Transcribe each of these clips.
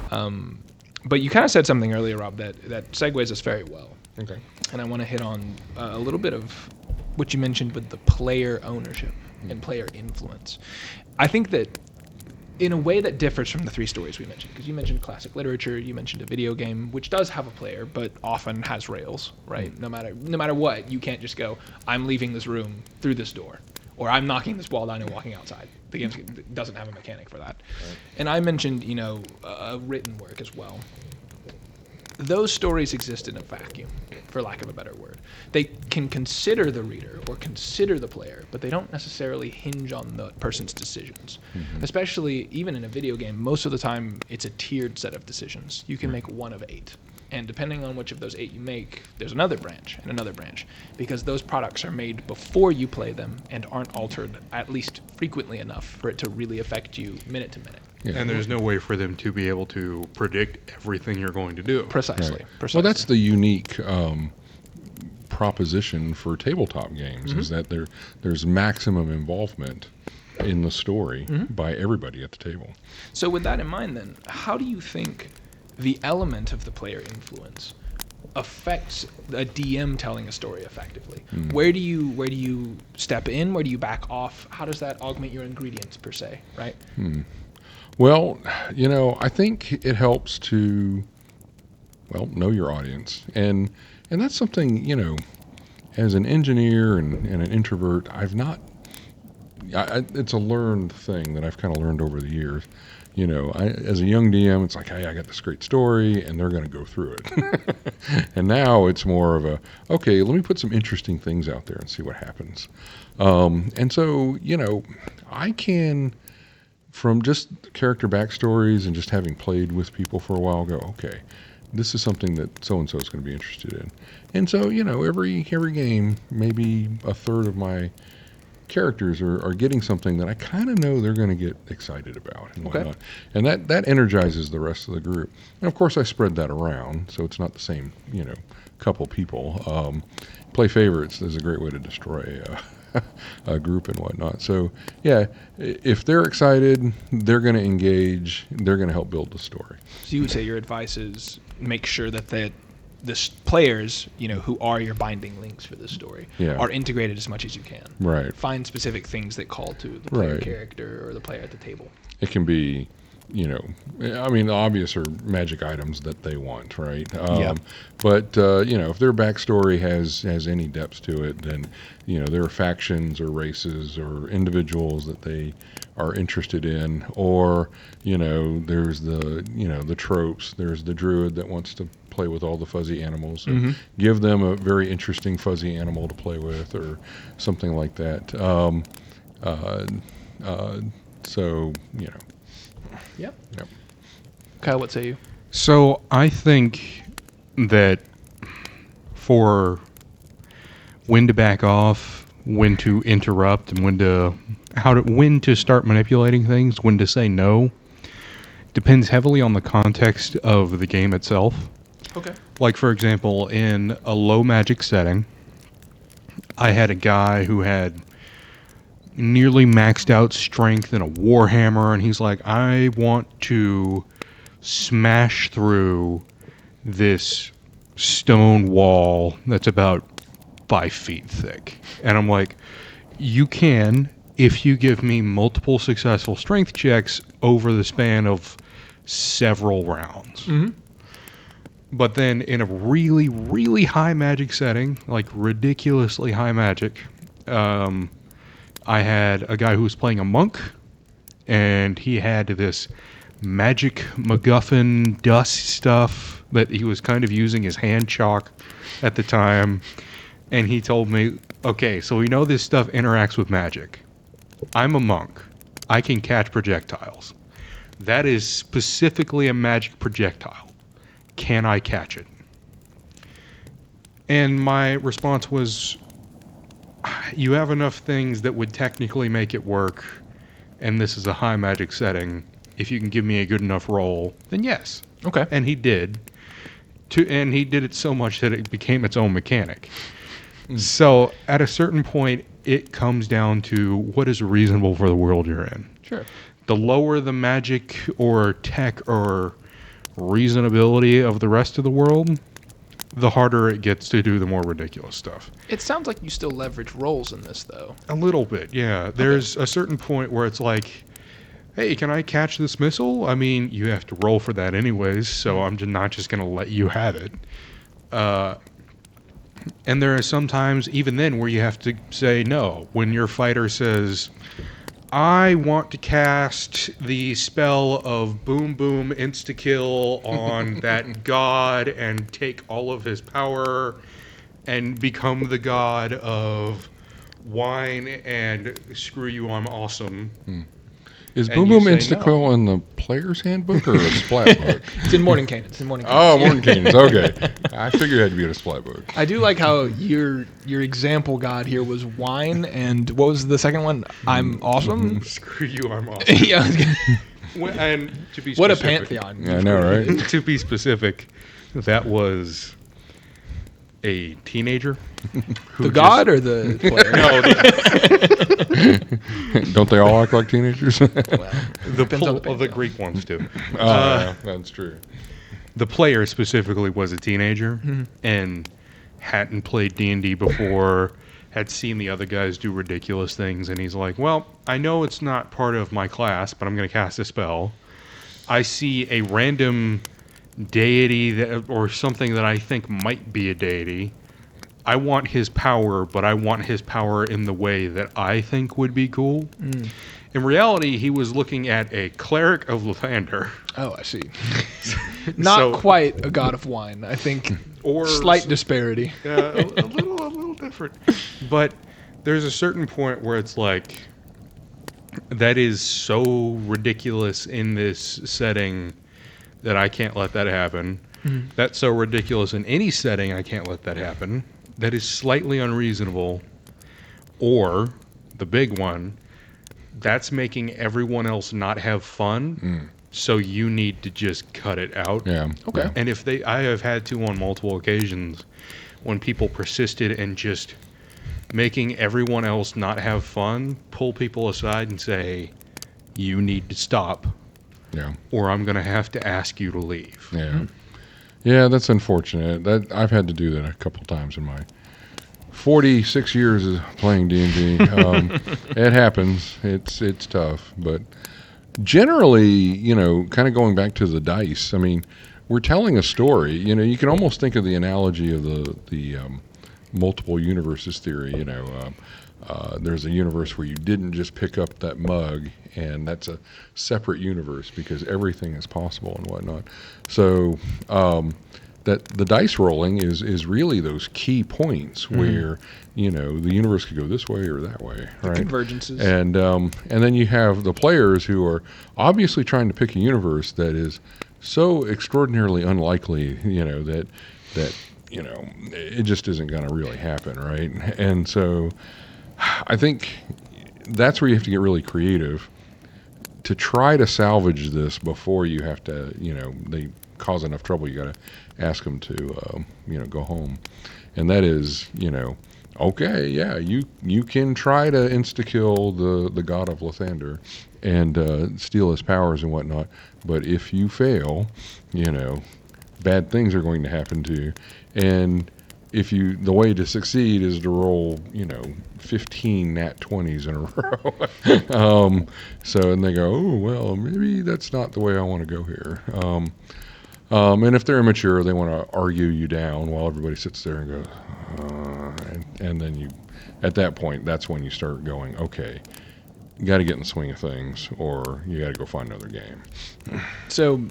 But you kind of said something earlier, Rob, that segues us very well. Okay. And I want to hit on a little bit of what you mentioned with the player ownership and player influence. I think that in a way that differs from the three stories we mentioned, because you mentioned classic literature, you mentioned a video game, which does have a player, but often has rails, right? No matter what, you can't just go, I'm leaving this room through this door, or I'm knocking this wall down and walking outside. The game doesn't have a mechanic for that. Right. And I mentioned, a written work as well. Those stories exist in a vacuum, for lack of a better word. They can consider the reader or consider the player, but they don't necessarily hinge on the person's decisions. Mm-hmm. Especially even in a video game, most of the time it's a tiered set of decisions. You can make one of 8. And depending on which of those 8 you make, there's another branch and another branch, because those products are made before you play them and aren't altered at least frequently enough for it to really affect you minute to minute. Yeah. And there's no way for them to be able to predict everything you're going to do. Precisely. Well, that's the unique proposition for tabletop games, is that there's maximum involvement in the story by everybody at the table. So with that in mind then, how do you think the element of the player influence affects a DM telling a story effectively? Where do you step in? Where do you back off? How does that augment your ingredients per se, right? Well, I think it helps to, know your audience. And that's something, as an engineer and an introvert, it's a learned thing that I've kind of learned over the years. As a young DM, it's like, hey, I got this great story, and they're going to go through it. And now it's more of okay, let me put some interesting things out there and see what happens. And so, I can, from just character backstories and just having played with people for a while, go, okay, this is something that so-and-so is going to be interested in. And so, every game, maybe a third of my characters are getting something that I kind of know they're going to get excited about and whatnot. And that energizes the rest of the group. And of course I spread that around, so it's not the same, couple people. Play favorites is a great way to destroy a group and whatnot. So yeah, if they're excited, they're going to engage, they're going to help build the story. So you would say your advice is make sure that the players, who are your binding links for this story, are integrated as much as you can. Right. Find specific things that call to the player character or the player at the table. It can be, the obvious are magic items that they want, right? But, if their backstory has any depth to it, then, there are factions or races or individuals that they are interested in, or, there's the tropes. There's the druid that wants to play with all the fuzzy animals. So give them a very interesting fuzzy animal to play with or something like that. Yep. Kyle, what say you? So I think that for when to back off, when to interrupt, and when to start manipulating things, when to say no, depends heavily on the context of the game itself. Okay. Like, for example, in a low magic setting, I had a guy who had nearly maxed out strength and a warhammer, and he's like, I want to smash through this stone wall that's about 5 feet thick. And I'm like, you can, if you give me multiple successful strength checks over the span of several rounds. But then in a really, really high magic setting, like ridiculously high magic, I had a guy who was playing a monk, and he had this magic MacGuffin dust stuff that he was kind of using as hand chalk at the time. And he told me, okay, so we know this stuff interacts with magic. I'm a monk. I can catch projectiles. That is specifically a magic projectile. Can I catch it? And my response was, you have enough things that would technically make it work, and this is a high magic setting. If you can give me a good enough roll, then yes. Okay. And he did. And he did it so much that it became its own mechanic. So at a certain point, it comes down to what is reasonable for the world you're in. Sure. The lower the magic or tech or reasonability of the rest of the world, the harder it gets to do the more ridiculous stuff. It sounds like you still leverage roles in this, though. A little bit, yeah. There's a certain point where it's like, hey, can I catch this missile? I mean, you have to roll for that anyways, so I'm not just going to let you have it. And there are some times, even then, where you have to say no. When your fighter says, I want to cast the spell of boom boom insta-kill on that god and take all of his power and become the god of wine and screw you, I'm awesome. Is And Boom you Boom say Instaquill in the player's handbook or a splat book? It's in Mordenkainen. It's in Mordenkainen. Oh, Mordenkainen's. Okay. I figured it had to be in a splat book. I do like how your example god here was wine, and what was the second one? I'm awesome. Screw you, I'm awesome. Yeah. I was gonna- And to be What a specific- pantheon. Yeah, I know, right? To be specific, that was a teenager. The god or the player? No, Don't they all act like teenagers? Well, the depends on the the pantheon. Greek ones do. Yeah, that's true. The player specifically was a teenager and hadn't played D&D before, had seen the other guys do ridiculous things, and he's like, well, I know it's not part of my class, but I'm going to cast a spell. I see a random deity or something that I think might be a deity. I want his power, but I want his power in the way that I think would be cool. In reality, he was looking at a cleric of Lathander. Oh, I see. Not So- quite a god of wine. I think Or slight disparity. a little different. But there's a certain point where it's like, that is so ridiculous in this setting that I can't let that happen. That's so ridiculous in any setting, I can't let that happen. That is slightly unreasonable. Or, the big one, that's making everyone else not have fun, so you need to just cut it out. Yeah. Okay. Yeah. And I have had to on multiple occasions when people persisted in just making everyone else not have fun, pull people aside and say, you need to stop, Yeah. or I'm going to have to ask you to leave. Yeah. Yeah, that's unfortunate. That I've had to do that a couple times in my 46 years of playing D&D. It happens. It's tough, but generally, kind of going back to the dice. I mean, we're telling a story. You can almost think of the analogy of the multiple universes theory. There's a universe where you didn't just pick up that mug, and that's a separate universe because everything is possible and whatnot. So that the dice rolling is really those key points where the universe could go this way or that way, right? Convergences. And then you have the players who are obviously trying to pick a universe that is so extraordinarily unlikely, that it just isn't going to really happen, right? And so I think that's where you have to get really creative to try to salvage this before you have to, they cause enough trouble. You got to ask them to, go home. And that is, okay, yeah, you can try to insta-kill the god of Lathander and steal his powers and whatnot. But if you fail, bad things are going to happen to you. And the way to succeed is to roll, 15 nat 20s in a row. And they go, oh, well, maybe that's not the way I want to go here. And if they're immature, they want to argue you down while everybody sits there and goes, and then at that point, that's when you start going, okay, you got to get in the swing of things, or you got to go find another game. So,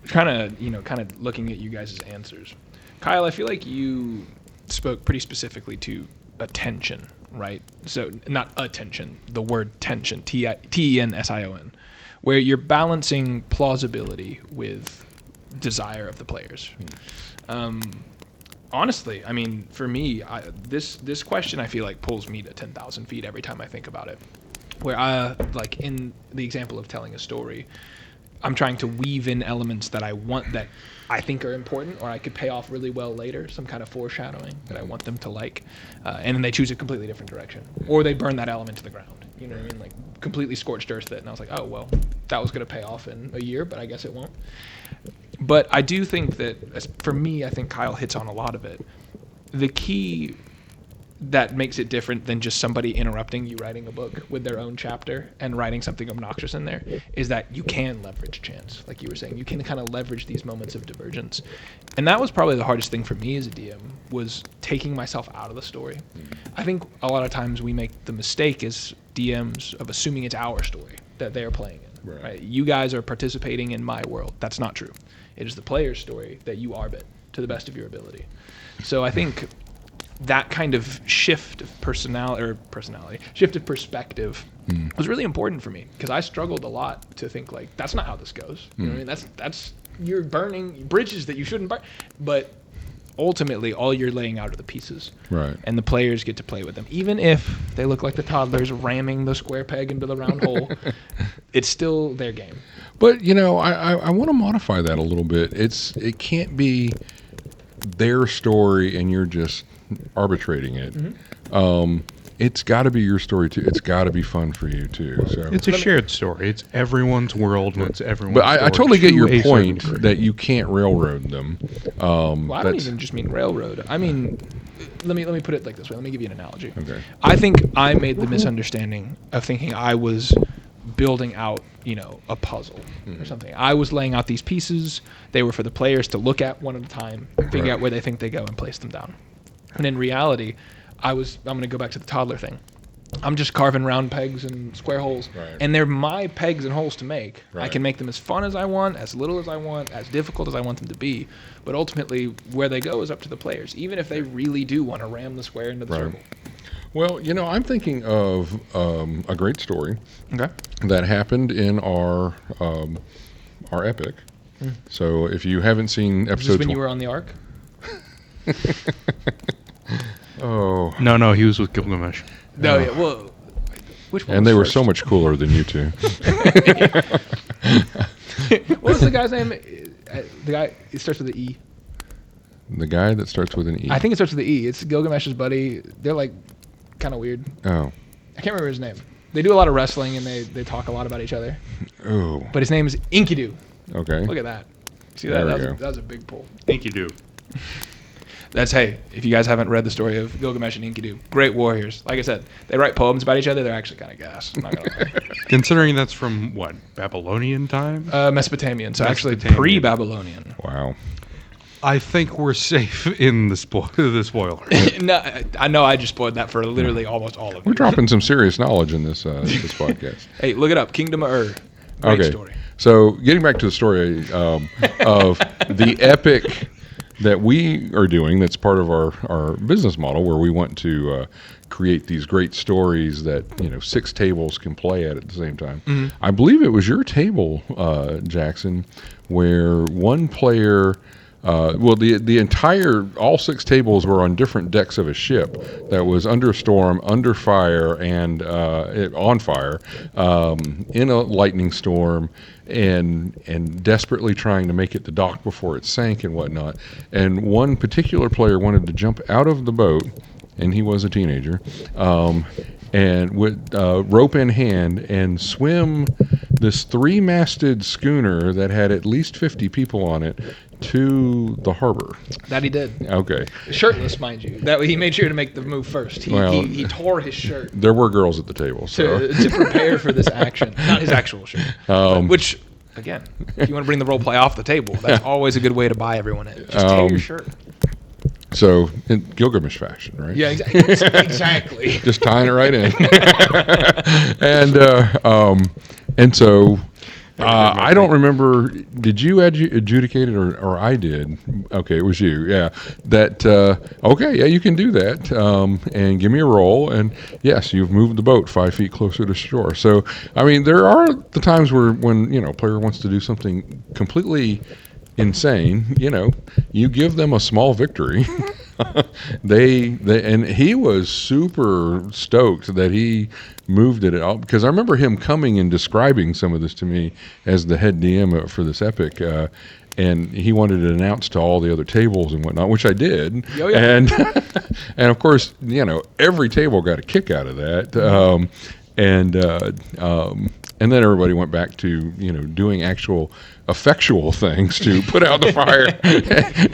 kind of looking at you guys' answers. Kyle, I feel like you spoke pretty specifically to attention, right? So, not attention, the word tension, Tension, where you're balancing plausibility with desire of the players. Honestly, I mean, for me, this question I feel like pulls me to 10,000 feet every time I think about it. Where like in the example of telling a story, I'm trying to weave in elements that I want that I think are important, or I could pay off really well later, some kind of foreshadowing that I want them to like, and then they choose a completely different direction, or they burn that element to the ground. You know what I mean? Like completely scorched earthed it, and I was like, oh well, that was going to pay off in a year, but I guess it won't. But I do think that for me, I think Kyle hits on a lot of it. The key that makes it different than just somebody interrupting you writing a book with their own chapter and writing something obnoxious in there is that you can leverage chance. Like you were saying, you can kind of leverage these moments of divergence. And that was probably the hardest thing for me as a DM, was taking myself out of the story. I think a lot of times we make the mistake as DMs of assuming it's our story that they're playing in. Right? You guys are participating in my world. That's not true. It is the player's story that you arbit to the best of your ability. So I think that kind of shift of shift of perspective was really important for me, because I struggled a lot to think like, that's not how this goes. You know what I mean? That's you're burning bridges that you shouldn't burn. But ultimately, all you're laying out are the pieces. Right. And the players get to play with them. Even if they look like the toddlers ramming the square peg into the round hole, it's still their game. But, you know, I want to modify that a little bit. It can't be their story and you're just arbitrating it. It's got to be your story too. It's got to be fun for you too. So It's a shared story. It's everyone's world, and it's everyone's But I story totally get to your a certain point degree. that you can't railroad them. Well, I don't even just mean railroad. I mean, let me put it like this way. Let me give you an analogy. Okay. I think I made the misunderstanding of thinking I was building out, a puzzle or something. I was laying out these pieces. They were for the players to look at one at a time, figure out where they think they go, and place them down. And in reality, I'm going to go back to the toddler thing. I'm just carving round pegs and square holes, and they're my pegs and holes to make. I can make them as fun as I want, as little as I want, as difficult as I want them to be. But ultimately, where they go is up to the players, even if they really do want to ram the square into the circle. Well, I'm thinking of a great story Okay. that happened in our epic. So if you haven't seen Is episode this when you were on the Ark? Oh. No, he was with Gilgamesh. No, yeah. Well, which one? And was they were first? so much cooler than you two. What was the guy's name? The guy. It starts with an E. The guy that starts with an E. I think it starts with an E. It's Gilgamesh's buddy. They're like kind of weird. Oh. I can't remember his name. They do a lot of wrestling and they talk a lot about each other. Oh. But his name is Enkidu. Okay. Look at that. See that? There we go. That was a big pull. Think you do. If you guys haven't read the story of Gilgamesh and Enkidu, great warriors. Like I said, they write poems about each other. They're actually kind of gas. I'm not gonna lie. Considering that's from, what, Babylonian time? Mesopotamian, so actually Mesopotamian. pre-Babylonian. Wow. I think we're safe in the spoiler. No, I know I just spoiled that for literally almost all of We're you. dropping some serious knowledge in this this podcast. Hey, look it up. Kingdom of Ur. Great story. So getting back to the story of the epic that we are doing, that's part of our business model, where we want to create these great stories that 6 tables can play at the same time. I believe it was your table, Jackson, where one player, the entire, all 6 tables were on different decks of a ship that was under storm, under fire, and on fire, in a lightning storm, and desperately trying to make it to dock before it sank and whatnot. And one particular player wanted to jump out of the boat, and he was a teenager, and with rope in hand, and swim this 3-masted schooner that had at least 50 people on it to the harbor. That he did. Okay. Shirtless, mind you. That he made sure to make the move first. He tore his shirt There were girls at the table, so. to prepare for this action. Not his actual shirt. Which, again, if you want to bring the role play off the table, that's always a good way to buy everyone in. Just tear your shirt. So in Gilgamesh fashion, right? Yeah, exactly. Just tying it right in. And so I don't remember. Did you adjudicate it, or I did? Okay, it was you. Yeah. That okay? Yeah, you can do that. And give me a roll. And yes, you've moved the boat 5 feet closer to shore. So I mean, there are the times when a player wants to do something completely insane. You give them a small victory. They and he was super stoked that he moved it out, because I remember him coming and describing some of this to me as the head DM for this epic, and he wanted it announced to all the other tables and whatnot, which I did. Oh, yeah. And and of course every table got a kick out of that. and then everybody went back to doing actual effectual things to put out the fire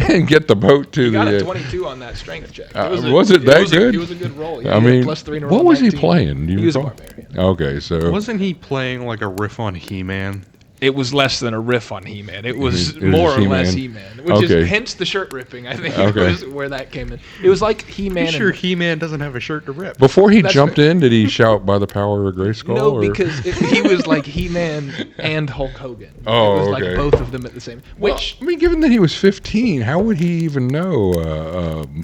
and get the boat to You got the. a 22 on that strength check. Was it that good? It was a good roll. Yeah, I he had mean, +3 in a roll what on was he 19. playing? Do you He was a recall? barbarian. Okay, so Wasn't he playing like a riff on He-Man? It was less than a riff on He-Man. It was It was more or He-Man. less He-Man, which Okay. is hence the shirt ripping. I think Okay. was where that came in. It was like He-Man. Sure, and, He-Man doesn't have a shirt to rip. before he That's jumped in, did he shout by the power of Grayskull? no, or? because he was like He-Man and Hulk Hogan. Oh, it was okay. like both of them at the same. Well, Which I mean, given that he was 15, how would he even know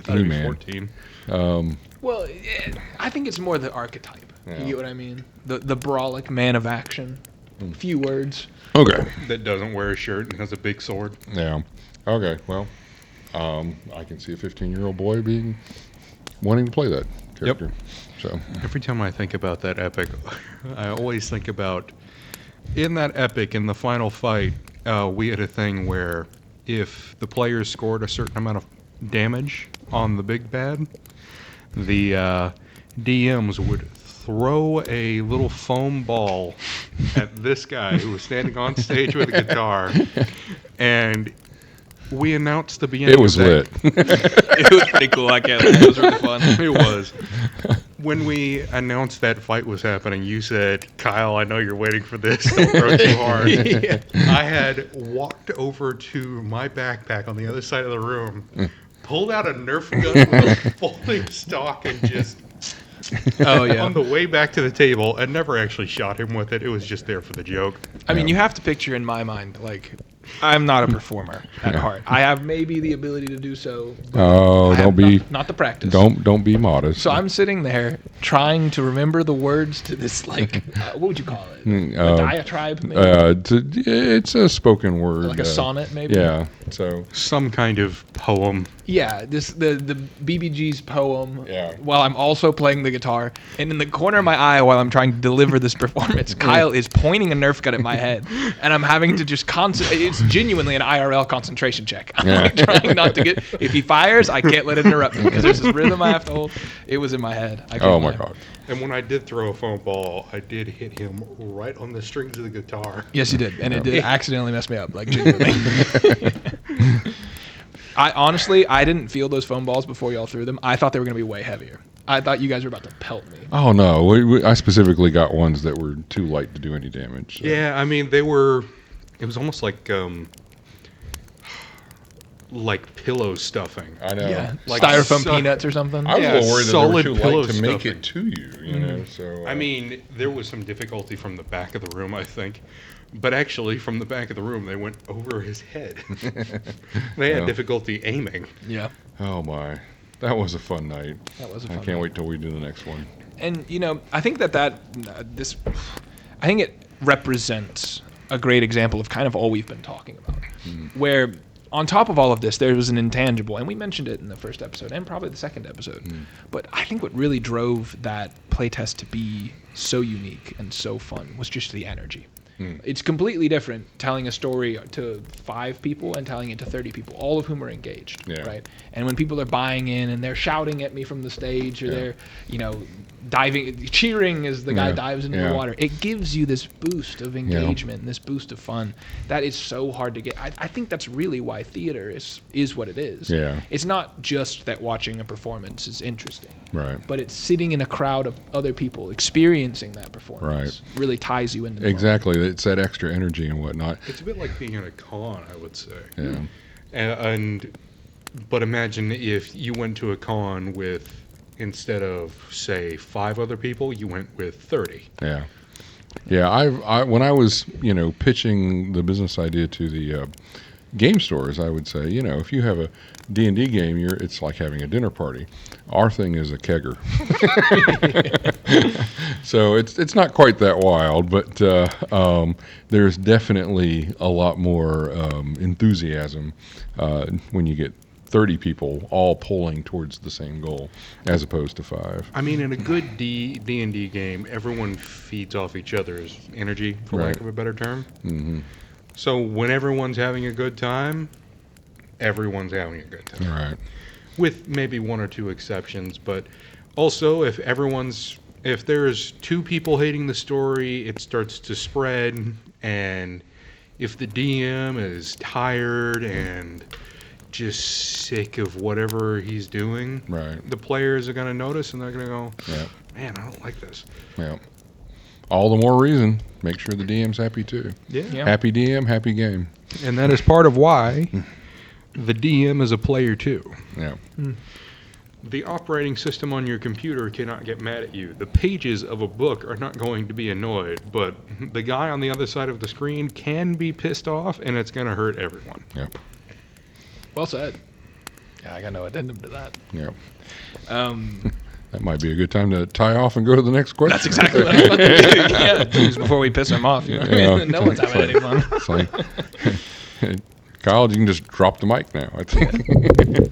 Thought he'd be He-Man? 14. well, I think it's more the archetype. Yeah. You get what I mean? The brawlic man of action. Few words. Okay. That doesn't wear a shirt and has a big sword. Yeah. Okay. Well, I can see a 15-year-old boy wanting to play that character. So. Every time I think about that epic, I always think about in that epic, in the final fight, we had a thing where if the players scored a certain amount of damage on the big bad, the DMs would throw a little foam ball at this guy who was standing on stage with a guitar, and we announced the beginning. It was of lit. that. It was pretty cool. I can't lie. It was really fun. It was. When we announced that fight was happening, you said, "Kyle, I know you're waiting for this. Don't throw too hard." Yeah. I had walked over to my backpack on the other side of the room, pulled out a Nerf gun with a folding stock, and just Oh yeah. on the way back to the table, and never actually shot him with it. It was just there for the joke. I mean, you have to picture in my mind, like, I'm not a performer at heart. I have maybe the ability to do so. But Oh, I have don't be not the practice. don't be modest. So I'm sitting there trying to remember the words to this, like, what would you call it? A diatribe, maybe? It's a spoken word. Like a sonnet, maybe? Yeah. So Some kind of poem. Yeah, the BBG's poem. Yeah. While I'm also playing the guitar, and in the corner of my eye, while I'm trying to deliver this performance, Kyle is pointing a Nerf gun at my head, and I'm having to just concentrate. It's genuinely an IRL concentration check. I'm like trying not to get. If he fires, I can't let it interrupt me because there's this rhythm I have to hold. It was in my head. I oh couldn't my lie. god. And when I did throw a foam ball, I did hit him right on the strings of the guitar. Yes, you did, and it did accidentally mess me up, like genuinely. I honestly didn't feel those foam balls before y'all threw them. I thought they were gonna be way heavier. I thought you guys were about to pelt me. Oh no, I specifically got ones that were too light to do any damage. So. Yeah, I mean they were. It was almost like pillow stuffing. I know. Yeah, Like styrofoam so- peanuts or something. I was Yeah, a little worried that solid they were too pillow light to make stuffing. it to you. You know, so I mean, there was some difficulty from the back of the room, I think. But actually, from the back of the room, they went over his head. They had Yeah. difficulty aiming. Yeah, oh my, that was a fun night. that was a I fun can't one. wait till we do the next one. And I think I think it represents a great example of kind of all we've been talking about, where on top of all of this, there was an intangible, and we mentioned it in the first episode and probably the second episode. But I think what really drove that playtest to be so unique and so fun was just the energy. It's completely different telling a story to 5 people and telling it to 30 people, all of whom are engaged, Yeah. right? And when people are buying in and they're shouting at me from the stage or they're, diving, cheering as the guy Yeah. dives into Yeah. the water, it gives you this boost of engagement and this boost of fun that is so hard to get. I think that's really why theater is what it is. Yeah. It's not just that watching a performance is interesting, Right. but it's sitting in a crowd of other people experiencing that performance really ties you into the moment. Exactly. It's that extra energy and whatnot. It's a bit like being at a con, I would say. Yeah. But imagine if you went to a con with, instead of say 5 other people, you went with 30. Yeah. Yeah. I when I was pitching the business idea to the game stores, I would say if you have a D&D game, it's like having a dinner party. Our thing is a kegger. So it's not quite that wild, but there's definitely a lot more enthusiasm when you get 30 people all pulling towards the same goal as opposed to 5. I mean, in a good D&D game, everyone feeds off each other's energy, for Right. lack of a better term. Mm-hmm. So when everyone's having a good time, everyone's having a good time. Right. With maybe 1 or 2 exceptions, but also if everyone's if there's two people hating the story, it starts to spread, and if the DM is tired and just sick of whatever he's doing, Right. the players are going to notice, and they're going to go, Yeah. man, I don't like this. Yeah. All the more reason, make sure the DM's happy too. Yeah. Happy DM, happy game. And that is part of why the DM is a player too. Yeah. The operating system on your computer cannot get mad at you. The pages of a book are not going to be annoyed, but the guy on the other side of the screen can be pissed off, and it's going to hurt everyone. Yep. Well said. Yeah, I got no addendum to that. Yep. Um, That might be a good time to tie off and go to the next question. that's exactly what I'm about to do. Yeah, just before we piss him off. You know? Yeah. No one's having any fun. It's like, Kyle, you can just drop the mic now. I think.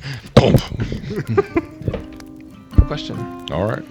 Question. All right.